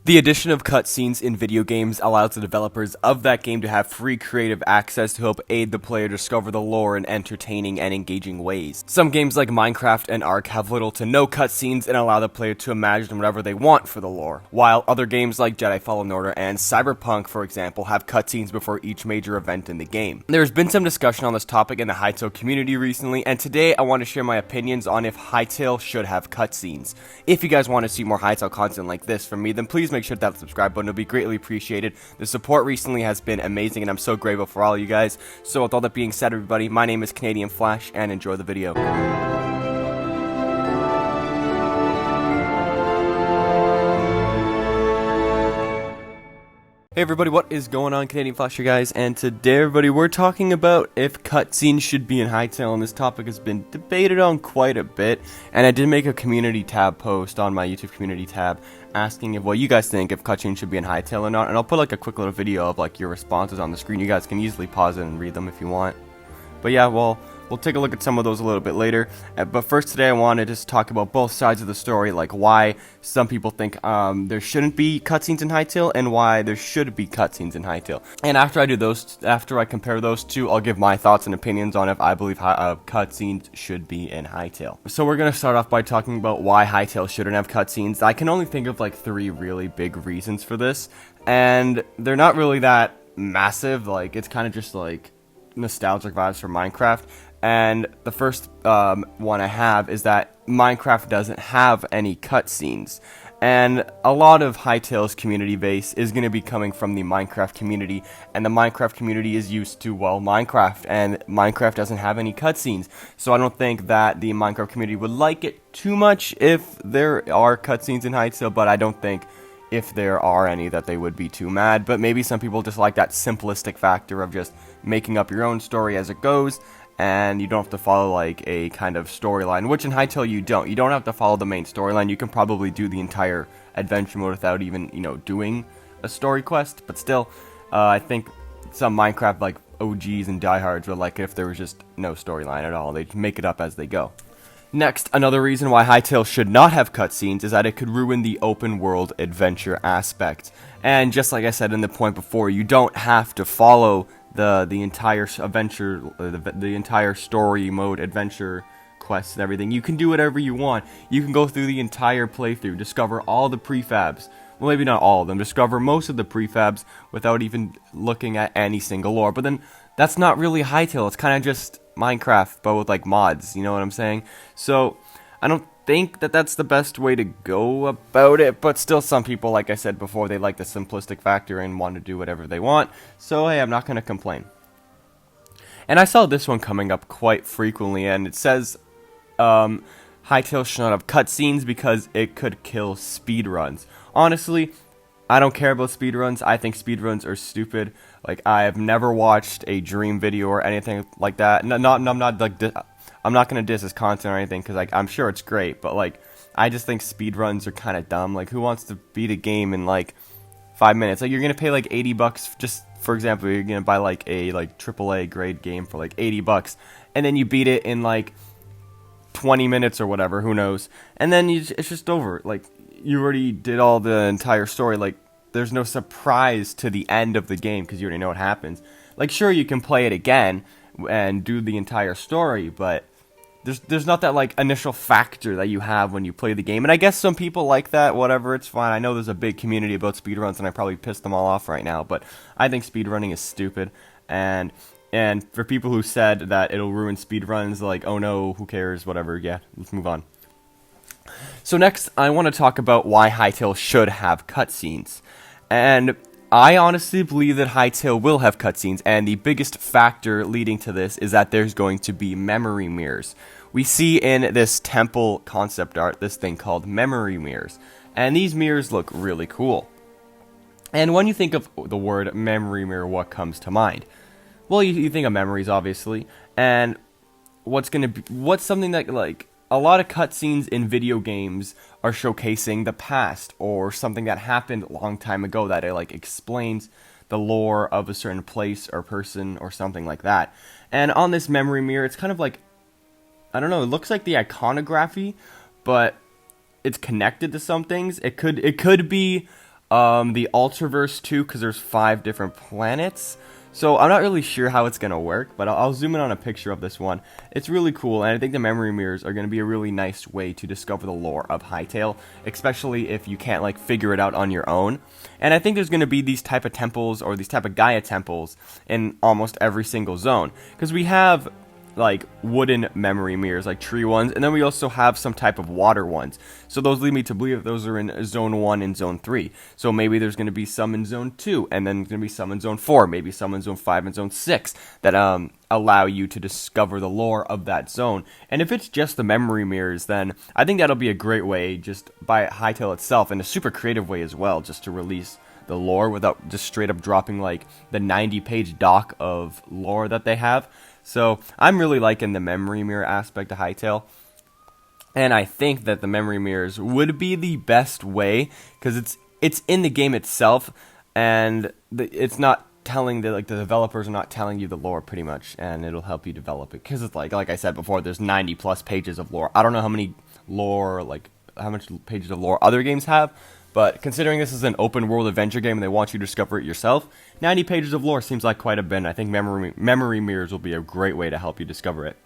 The addition of cutscenes in video games allows the developers of that game to have free creative access to help aid the player discover the lore in entertaining and engaging ways. Some games like Minecraft and Ark have little to no cutscenes and allow the player to imagine whatever they want for the lore, while other games like Jedi Fallen Order and Cyberpunk, for example, have cutscenes before each major event in the game. There's been some discussion on this topic in the Hytale community recently, and today I want to share my opinions on if Hytale should have cutscenes. If you guys want to see more Hytale content like this from me, then please make sure to hit that subscribe button. It'll be greatly appreciated. The support recently has been amazing, and I'm so grateful for all you guys. So with all that being said, everybody, my name is CanadianFlash, and enjoy the video. Hey everybody, what is going on? CanadianFlash here, guys, and today, everybody, we're talking about if cutscenes should be in Hytale, and this topic has been debated on quite a bit, and I did make a community tab post on my YouTube community tab asking if what you guys think if cutscenes should be in Hytale or not, and I'll put like a quick little video of like your responses on the screen. You guys can easily pause it and read them if you want. But yeah, well, we'll take a look at some of those a little bit later. But first today I want to just talk about both sides of the story, like why some people think there shouldn't be cutscenes in Hytale and why there should be cutscenes in Hytale. And after I compare those two, I'll give my thoughts and opinions on if I believe cutscenes should be in Hytale. So we're going to start off by talking about why Hytale shouldn't have cutscenes. I can only think of like 3 really big reasons for this, and they're not really that massive. Like, it's kind of just like nostalgic vibes for Minecraft. And the first one I have is that Minecraft doesn't have any cutscenes, and a lot of Hytale's community base is going to be coming from the Minecraft community, and the Minecraft community is used to, well, Minecraft, and Minecraft doesn't have any cutscenes, so I don't think that the Minecraft community would like it too much if there are cutscenes in Hytale, but I don't think if there are any that they would be too mad. But maybe some people just like that simplistic factor of just making up your own story as it goes, and you don't have to follow like a kind of storyline, which in Hytale you don't. You don't have to follow the main storyline. You can probably do the entire adventure mode without even, doing a story quest. But still, I think some Minecraft like OGs and diehards would like it if there was just no storyline at all. They make it up as they go. Next, another reason why Hytale should not have cutscenes is that it could ruin the open world adventure aspect. And just like I said in the point before, you don't have to follow the entire adventure, the entire story mode adventure quests and everything. You can do whatever you want. You can go through the entire playthrough, discover all the prefabs. Well, maybe not all of them. Discover most of the prefabs without even looking at any single lore. But then that's not really Hytale. It's kind of just Minecraft, but with like mods. You know what I'm saying? So I don't think that that's the best way to go about it, but still, some people, like I said before, they like the simplistic factor and want to do whatever they want. So hey, I'm not going to complain. And I saw this one coming up quite frequently, and it says Hytale should not have cutscenes because it could kill speedruns. Honestly, I don't care about speedruns. I think speedruns are stupid. Like, I have never watched a Dream video or anything like that. I'm not gonna diss his content or anything, because like I'm sure it's great, but like I just think speedruns are kind of dumb. Like, who wants to beat a game in like 5 minutes? Like, you're gonna pay like $80 just, for example, you're gonna buy like a AAA grade game for like $80, and then you beat it in like 20 minutes or whatever, who knows, and then it's just over. Like, you already did all the entire story. Like, there's no surprise to the end of the game because you already know what happens. Like, sure, you can play it again and do the entire story, but there's not that like initial factor that you have when you play the game. And I guess some people like that, whatever, it's fine. I know there's a big community about speedruns, and I probably pissed them all off right now, but I think speedrunning is stupid. And for people who said that it'll ruin speedruns, like, oh no, who cares, whatever, yeah, let's move on. So next, I want to talk about why Hytale should have cutscenes. And I honestly believe that Hytale will have cutscenes, and the biggest factor leading to this is that there's going to be memory mirrors. We see in this temple concept art this thing called memory mirrors, and these mirrors look really cool. And when you think of the word memory mirror, what comes to mind? Well, you think of memories, obviously, and what's something that, like, a lot of cutscenes in video games are showcasing the past or something that happened a long time ago that it like explains the lore of a certain place or person or something like that. And on this memory mirror, it's kind of like, I don't know, it looks like the iconography, but it's connected to some things. It could be The Ultraverse too, because there's 5 different planets. So I'm not really sure how it's going to work, but I'll zoom in on a picture of this one. It's really cool, and I think the memory mirrors are going to be a really nice way to discover the lore of Hytale, especially if you can't like figure it out on your own. And I think there's going to be these type of temples, or these type of Gaia temples, in almost every single zone, because we have like wooden memory mirrors, like tree ones, and then we also have some type of water ones. So those lead me to believe that those are in zone 1 and zone 3. So maybe there's going to be some in zone 2, and then there's going to be some in zone 4, maybe some in zone 5 and zone 6 that allow you to discover the lore of that zone. And if it's just the memory mirrors, then I think that'll be a great way, just by Hytale itself, and a super creative way as well, just to release the lore without just straight up dropping like the 90-page doc of lore that they have. So I'm really liking the memory mirror aspect of Hytale, and I think that the memory mirrors would be the best way, because it's in the game itself, and it's not telling the developers are not telling you the lore pretty much, and it'll help you develop it, because it's like I said before, there's 90 plus pages of lore. I don't know how many lore, like how much pages of lore other games have, but considering this is an open world adventure game and they want you to discover it yourself, 90 pages of lore seems like quite a bit, and I think memory mirrors will be a great way to help you discover it.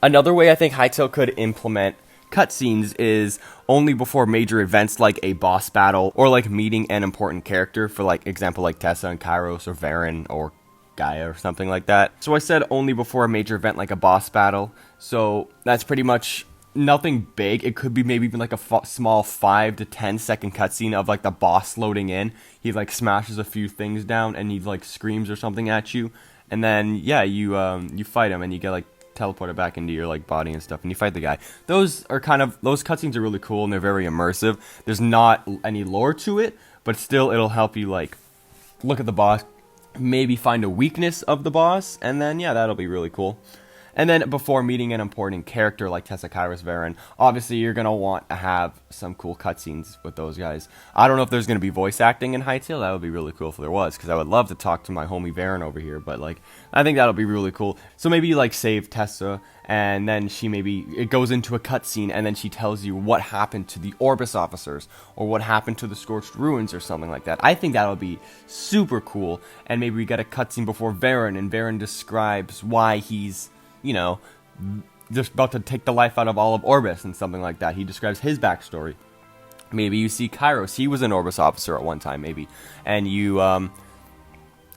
Another way I think Hytale could implement cutscenes is only before major events like a boss battle, or like meeting an important character, for like example like Tessa and Kairos, or Varen, or Gaia, or something like that. So I said only before a major event like a boss battle, so that's pretty much nothing big. It could be maybe even like a small 5 to 10 second cutscene of like the boss loading in. He like smashes a few things down and he like screams or something at you, and then yeah, you fight him and you get like teleported back into your like body and stuff, and you fight the guy. Those cutscenes are really cool, and they're very immersive. There's not any lore to it, but still it'll help you like look at the boss, maybe find a weakness of the boss, and then yeah, that'll be really cool. And then before meeting an important character like Tessa, Kairos, Varen, obviously you're going to want to have some cool cutscenes with those guys. I don't know if there's going to be voice acting in Hytale. That would be really cool if there was, because I would love to talk to my homie Varen over here, but like, I think that'll be really cool. So maybe you like save Tessa, and then it goes into a cutscene, and then she tells you what happened to the Orbis officers, or what happened to the Scorched Ruins, or something like that. I think that'll be super cool, and maybe we get a cutscene before Varen, and Varen describes why he's, you know, just about to take the life out of all of Orbis and something like that. He describes his backstory. Maybe you see Kairos, he was an Orbis officer at one time, maybe, and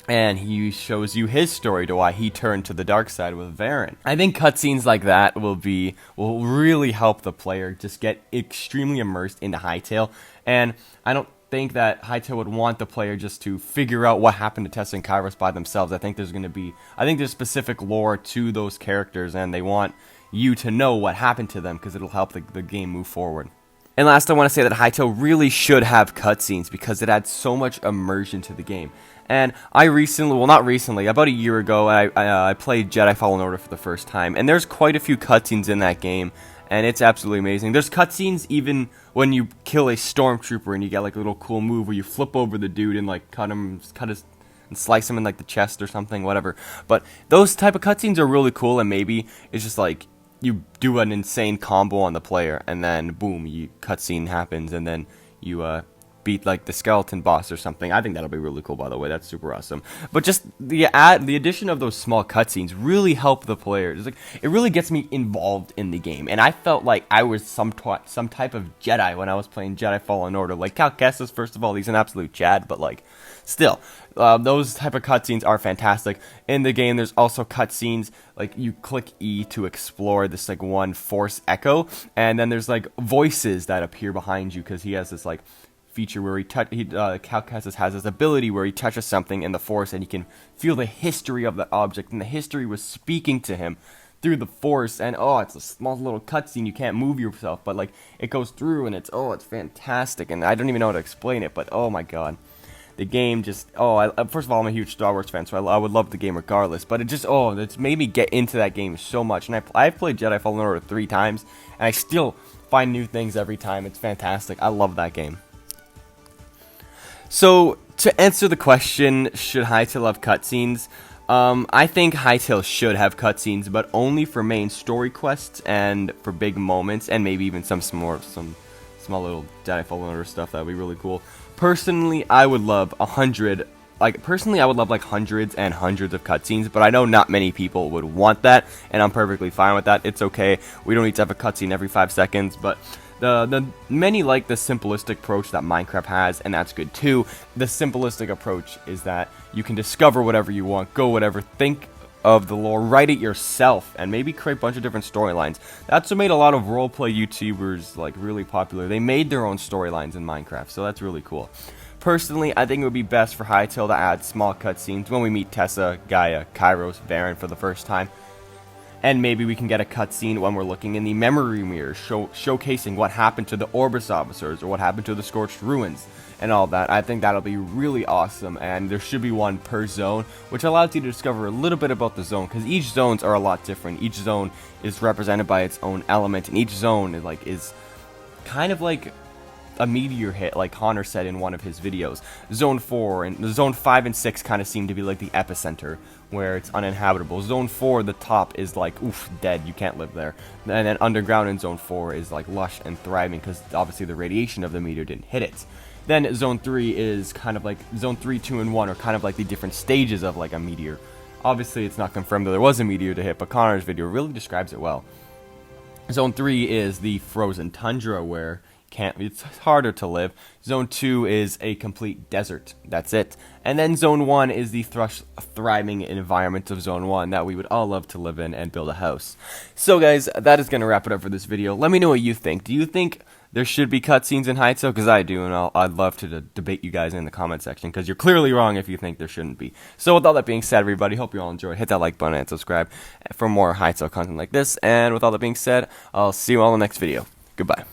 and he shows you his story to why he turned to the dark side with Varen. I think cutscenes like that will really help the player just get extremely immersed into Hytale, and I don't think that Hytale would want the player just to figure out what happened to Tessa and Kairos by themselves. I think there's specific lore to those characters, and they want you to know what happened to them, because it'll help the game move forward. And last, I want to say that Hytale really should have cutscenes, because it adds so much immersion to the game. And about a year ago, I played Jedi Fallen Order for the first time, and there's quite a few cutscenes in that game, and it's absolutely amazing. There's cutscenes even when you kill a stormtrooper, and you get like a little cool move where you flip over the dude and like cut his and slice him in like the chest or something, whatever. But those type of cutscenes are really cool, and maybe it's just like you do an insane combo on the player, and then boom, cutscene happens, and then you beat like the skeleton boss or something. I think that'll be really cool, by the way. That's super awesome. But just the addition of those small cutscenes really help the players. Like, it really gets me involved in the game, and I felt like I was some type of Jedi when I was playing Jedi Fallen Order. Like Cal Kestis, first of all, he's an absolute Chad, but like still, those type of cutscenes are fantastic. In the game, there's also cutscenes, like you click E to explore this like one Force Echo, and then there's like voices that appear behind you, because he has this like feature where Cal Kestis has this ability where he touches something in the Force, and he can feel the history of the object, and the history was speaking to him through the Force. And it's a small little cutscene, you can't move yourself, but like it goes through, and it's fantastic, and I don't even know how to explain it, but oh my god, the game just first of all, I'm a huge Star Wars fan, so I would love the game regardless, but it's made me get into that game so much. And I've played Jedi Fallen Order 3 times, and I still find new things every time. It's fantastic. I love that game. So, to answer the question, should Hytale have cutscenes? I think Hytale should have cutscenes, but only for main story quests and for big moments, and maybe even some small little Jedi Fallen Order stuff. That would be really cool. Personally, I would love 100. Personally, I would love like hundreds and hundreds of cutscenes, but I know not many people would want that, and I'm perfectly fine with that. It's okay. We don't need to have a cutscene every 5 seconds, but the many like the simplistic approach that Minecraft has, and that's good too. The simplistic approach is that you can discover whatever you want, go whatever, think of the lore, write it yourself, and maybe create a bunch of different storylines. That's what made a lot of roleplay YouTubers like really popular. They made their own storylines in Minecraft, so that's really cool. Personally, I think it would be best for Hytale to add small cutscenes when we meet Tessa, Gaia, Kairos, Varen for the first time. And maybe we can get a cutscene when we're looking in the memory mirror, showcasing what happened to the Orbis officers, or what happened to the Scorched Ruins, and all that. I think that'll be really awesome, and there should be one per zone, which allows you to discover a little bit about the zone, because each zones are a lot different. Each zone is represented by its own element, and each zone is kind of like a meteor hit, like Connor said in one of his videos. Zone 4 and Zone 5 and 6 kind of seem to be like the epicenter, where it's uninhabitable. Zone 4, the top, is like, oof, dead, you can't live there. And then underground in Zone 4 is like lush and thriving, because obviously the radiation of the meteor didn't hit it. Then Zone 3 is kind of like, Zone 3, 2, and 1 are kind of like the different stages of like a meteor. Obviously it's not confirmed that there was a meteor to hit, but Connor's video really describes it well. Zone 3 is the frozen tundra, where it's harder to live. Zone 2 is a complete desert. That's it. And then Zone 1 is the thriving environment of Zone 1 that we would all love to live in and build a house. So guys, that is going to wrap it up for this video. Let me know what you think. Do you think there should be cutscenes in Hytale? Because I do, and I'd love to debate you guys in the comment section, because you're clearly wrong if you think there shouldn't be. So with all that being said, everybody, hope you all enjoyed. Hit that like button and subscribe for more Hytale content like this. And with all that being said, I'll see you all in the next video. Goodbye.